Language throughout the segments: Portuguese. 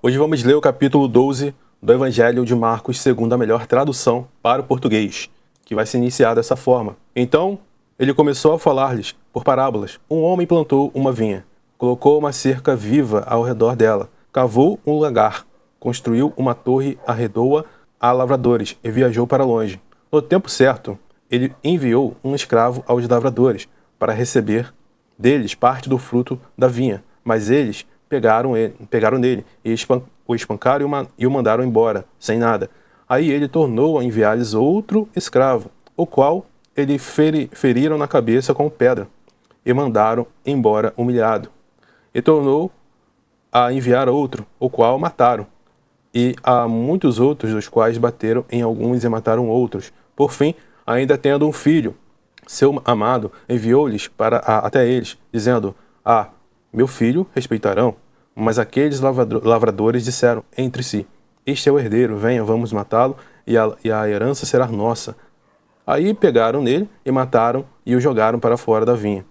Hoje vamos ler o capítulo 12 do Evangelho de Marcos, segundo a melhor tradução para o português, que vai se iniciar dessa forma. Então, ele começou a falar-lhes por parábolas. Um homem plantou uma vinha, colocou uma cerca viva ao redor dela, cavou um lagar, construiu uma torre, arredou-a a lavradores e viajou para longe. No tempo certo, ele enviou um escravo aos lavradores para receber deles parte do fruto da vinha, mas eles pegaram nele e o espancaram e o mandaram embora, sem nada. Aí ele tornou a enviar-lhes outro escravo, o qual ele feriram na cabeça com pedra, e mandaram embora humilhado. E tornou a enviar outro, o qual mataram. E há muitos outros, dos quais bateram em alguns e mataram outros. Por fim, ainda tendo um filho, seu amado, enviou-lhes até eles, dizendo: meu filho respeitarão. Mas aqueles lavradores disseram entre si: Este é o herdeiro, venha, vamos matá-lo, e a herança será nossa. Aí pegaram nele e mataram e o jogaram para fora da vinha.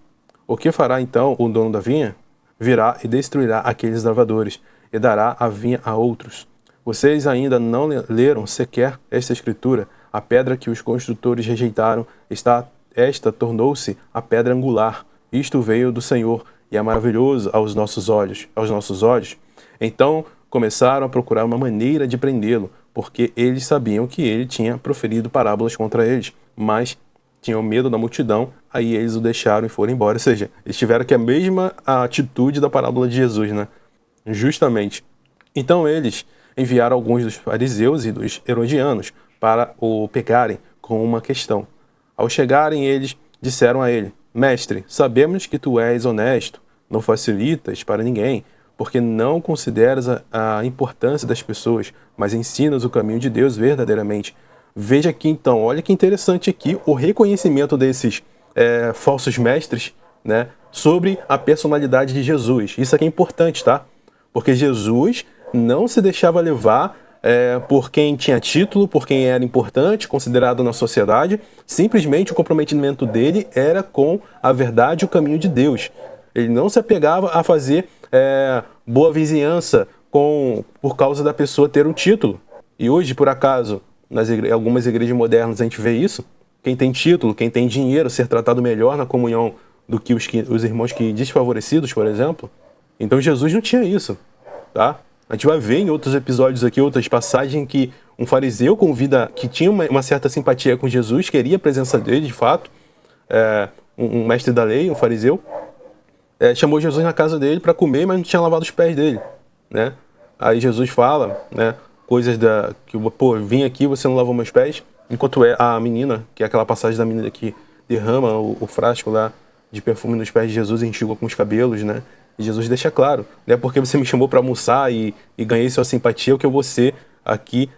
O que fará então o dono da vinha? Virá e destruirá aqueles lavradores e dará a vinha a outros. Vocês ainda não leram sequer esta escritura: a pedra que os construtores rejeitaram, esta tornou-se a pedra angular. Isto veio do Senhor e é maravilhoso aos nossos olhos. Então começaram a procurar uma maneira de prendê-lo, porque eles sabiam que ele tinha proferido parábolas contra eles, mas tinham medo da multidão. Aí eles o deixaram e foram embora. Ou seja, eles tiveram que a mesma atitude da parábola de Jesus, né? Justamente. Então eles enviaram alguns dos fariseus e dos herodianos para o pegarem com uma questão. Ao chegarem, eles disseram a ele: Mestre, sabemos que tu és honesto, não facilitas para ninguém, porque não consideras a importância das pessoas, mas ensinas o caminho de Deus verdadeiramente. Veja aqui então, olha que interessante aqui o reconhecimento desses falsos mestres, né, sobre a personalidade de Jesus. Isso aqui é importante, tá? Porque Jesus não se deixava levar por quem tinha título, por quem era importante, considerado na sociedade. Simplesmente o comprometimento dele era com a verdade e o caminho de Deus. Ele não se apegava a fazer boa vizinhança por causa da pessoa ter um título. E hoje, por acaso, algumas igrejas modernas a gente vê isso. Quem tem título, quem tem dinheiro, ser tratado melhor na comunhão do que os irmãos que desfavorecidos, por exemplo. Então Jesus não tinha isso, tá? A gente vai ver em outros episódios aqui, outras passagens, que um fariseu que tinha uma certa simpatia com Jesus, queria a presença dele, de fato, um mestre da lei, um fariseu, chamou Jesus na casa dele para comer, mas não tinha lavado os pés dele, né? Aí Jesus fala, né, coisas vim aqui, você não lavou meus pés, enquanto a menina, que é aquela passagem da menina que derrama o frasco lá de perfume nos pés de Jesus e enxuga com os cabelos, né? E Jesus deixa claro, não é porque você me chamou para almoçar e ganhei sua simpatia o que eu vou ser aqui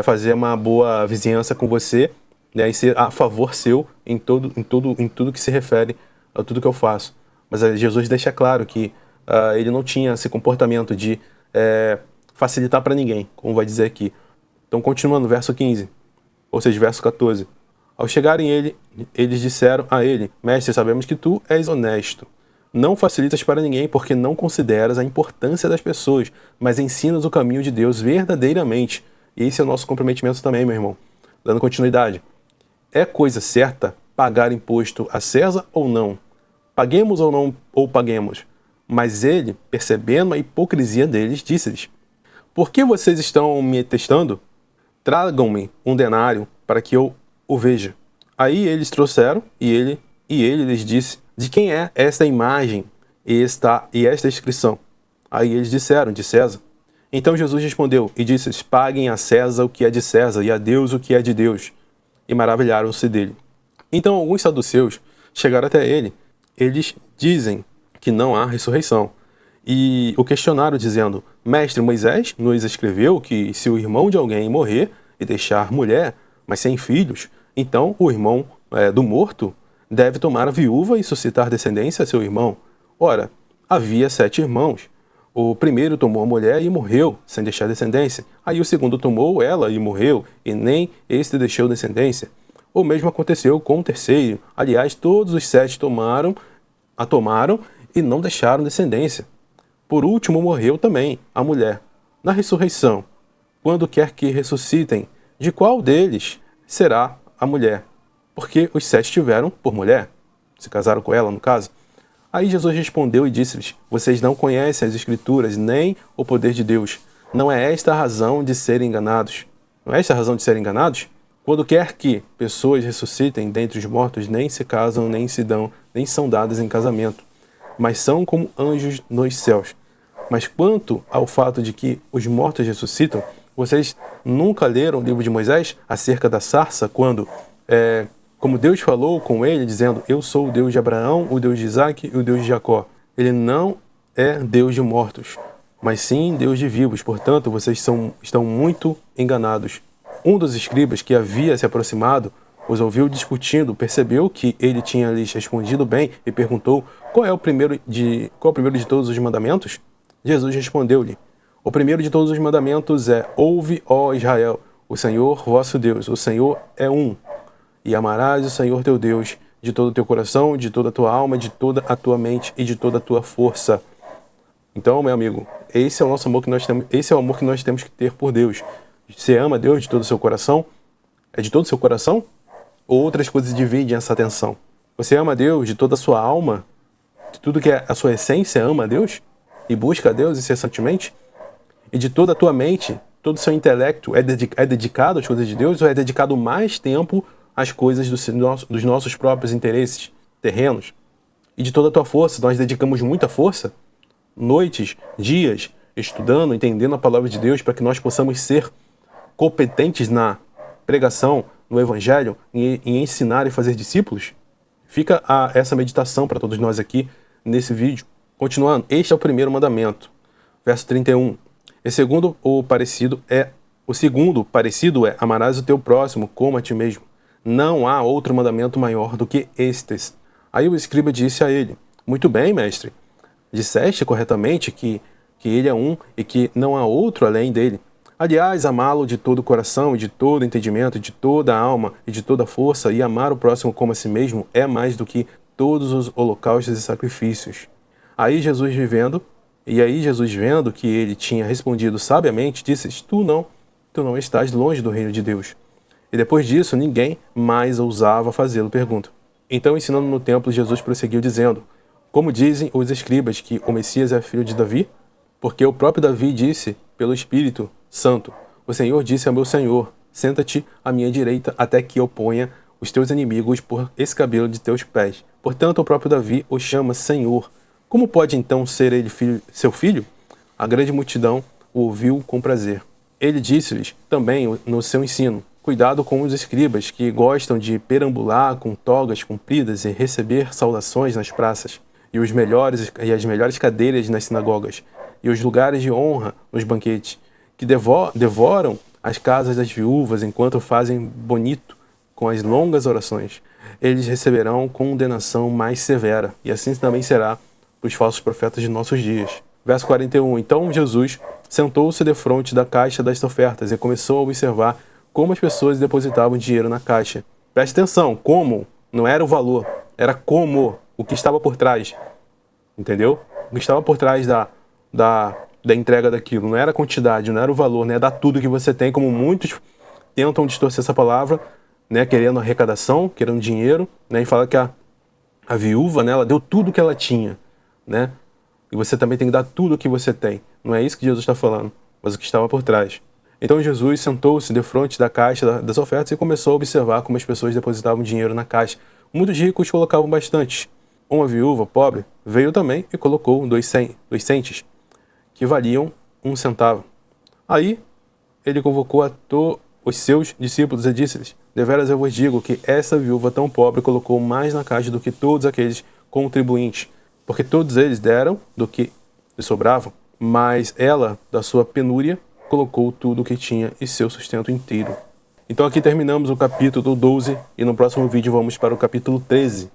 fazer uma boa vizinhança com você, né, e ser a favor seu em tudo que se refere a tudo que eu faço. Mas Jesus deixa claro que ele não tinha esse comportamento de facilitar para ninguém, como vai dizer aqui. Então, continuando, verso 15, ou seja, verso 14. Ao chegarem eles disseram a ele: Mestre, sabemos que tu és honesto. Não facilitas para ninguém, porque não consideras a importância das pessoas, mas ensinas o caminho de Deus verdadeiramente. E esse é o nosso comprometimento também, meu irmão. Dando continuidade. É coisa certa pagar imposto a César ou não? Paguemos ou não, ou paguemos? Mas ele, percebendo a hipocrisia deles, disse-lhes: Por que vocês estão me testando? Tragam-me um denário para que eu o veja. Aí eles trouxeram, e ele lhes disse: De quem é esta imagem e esta inscrição? Aí eles disseram: De César. Então Jesus respondeu e disse-lhes: Paguem a César o que é de César e a Deus o que é de Deus. E maravilharam-se dele. Então alguns saduceus chegaram até ele. Eles dizem que não há ressurreição. E o questionaram dizendo: Mestre, Moisés nos escreveu que se o irmão de alguém morrer e deixar mulher, mas sem filhos, então o irmão do morto deve tomar a viúva e suscitar descendência a seu irmão. Ora, havia 7 irmãos. O primeiro tomou a mulher e morreu, sem deixar descendência. Aí o segundo tomou ela e morreu, e nem este deixou descendência. O mesmo aconteceu com o terceiro. Aliás, todos os 7 a tomaram e não deixaram descendência. Por último morreu também a mulher. Na ressurreição, quando quer que ressuscitem, de qual deles será a mulher? Porque os 7 tiveram por mulher, se casaram com ela, no caso. Aí Jesus respondeu e disse-lhes: vocês não conhecem as Escrituras, nem o poder de Deus. Não é esta a razão de serem enganados? Não é esta a razão de serem enganados? Quando quer que pessoas ressuscitem dentre os mortos, nem se casam, nem são dadas em casamento, mas são como anjos nos céus. Mas quanto ao fato de que os mortos ressuscitam, vocês nunca leram o livro de Moisés acerca da sarça, quando, como Deus falou com ele, dizendo: eu sou o Deus de Abraão, o Deus de Isaac e o Deus de Jacó. Ele não é Deus de mortos, mas sim Deus de vivos. Portanto, vocês estão muito enganados. Um dos escribas que havia se aproximado os ouviu discutindo, percebeu que ele tinha lhes respondido bem e perguntou: qual é o primeiro de todos os mandamentos? Jesus respondeu-lhe: o primeiro de todos os mandamentos é: ouve, ó Israel, o Senhor vosso Deus, o Senhor é um, e amarás o Senhor teu Deus de todo o teu coração, de toda a tua alma, de toda a tua mente e de toda a tua força. Então, meu amigo, esse é o nosso amor que nós temos, esse é o amor que nós temos que ter por Deus. Você ama Deus de todo o seu coração? É de todo o seu coração? Ou outras coisas dividem essa atenção? Você ama Deus de toda a sua alma? De tudo que é a sua essência, ama a Deus? E busca a Deus incessantemente? E de toda a tua mente, todo o seu intelecto é dedicado às coisas de Deus? Ou é dedicado mais tempo às coisas dos nossos próprios interesses terrenos? E de toda a tua força, nós dedicamos muita força? Noites, dias, estudando, entendendo a palavra de Deus para que nós possamos ser competentes na pregação, no evangelho, em ensinar e fazer discípulos? Fica essa meditação para todos nós aqui nesse vídeo. Continuando, este é o primeiro mandamento. Verso 31. O segundo parecido é: amarás o teu próximo como a ti mesmo. Não há outro mandamento maior do que estes. Aí o escriba disse a ele: muito bem, mestre. Disseste corretamente que ele é um e que não há outro além dele. Aliás, amá-lo de todo o coração e de todo o entendimento, de toda a alma e de toda a força, e amar o próximo como a si mesmo, é mais do que todos os holocaustos e sacrifícios. Aí Jesus vendo que ele tinha respondido sabiamente, disse: tu não estás longe do reino de Deus. E depois disso, ninguém mais ousava fazê-lo pergunta. Então, ensinando no templo, Jesus prosseguiu dizendo: como dizem os escribas que o Messias é filho de Davi? Porque o próprio Davi disse pelo Espírito Santo: o Senhor disse ao meu Senhor: senta-te à minha direita até que eu ponha os teus inimigos por escabelo de teus pés. Portanto, o próprio Davi o chama Senhor. Como pode então ser ele seu filho? A grande multidão o ouviu com prazer. Ele disse-lhes também no seu ensino: cuidado com os escribas que gostam de perambular com togas compridas e receber saudações nas praças, e as melhores cadeiras nas sinagogas, e os lugares de honra nos banquetes, que devoram as casas das viúvas enquanto fazem bonito com as longas orações. Eles receberão condenação mais severa, e assim também será para os falsos profetas de nossos dias. Verso 41. Então Jesus sentou-se defronte da caixa das ofertas e começou a observar como as pessoas depositavam dinheiro na caixa. Preste atenção, como não era o valor, era como, o que estava por trás. Entendeu? O que estava por trás da entrega daquilo. Não era a quantidade, não era o valor, não é dar tudo que você tem, como muitos tentam distorcer essa palavra, né, querendo arrecadação, querendo dinheiro, né, e fala que a viúva, né, ela deu tudo que ela tinha, né? E você também tem que dar tudo o que você tem. Não é isso que Jesus está falando, mas o que estava por trás. Então Jesus sentou-se defronte da caixa das ofertas e começou a observar como as pessoas depositavam dinheiro na caixa. Muitos ricos colocavam bastante. Uma viúva pobre veio também e colocou 2 centes, que valiam 1 centavo. Aí ele convocou os seus discípulos e disse-lhes: deveras eu vos digo que essa viúva tão pobre colocou mais na caixa do que todos aqueles contribuintes, porque todos eles deram do que lhe sobravam, mas ela, da sua penúria, colocou tudo o que tinha e seu sustento inteiro. Então aqui terminamos o capítulo 12 e no próximo vídeo vamos para o capítulo 13.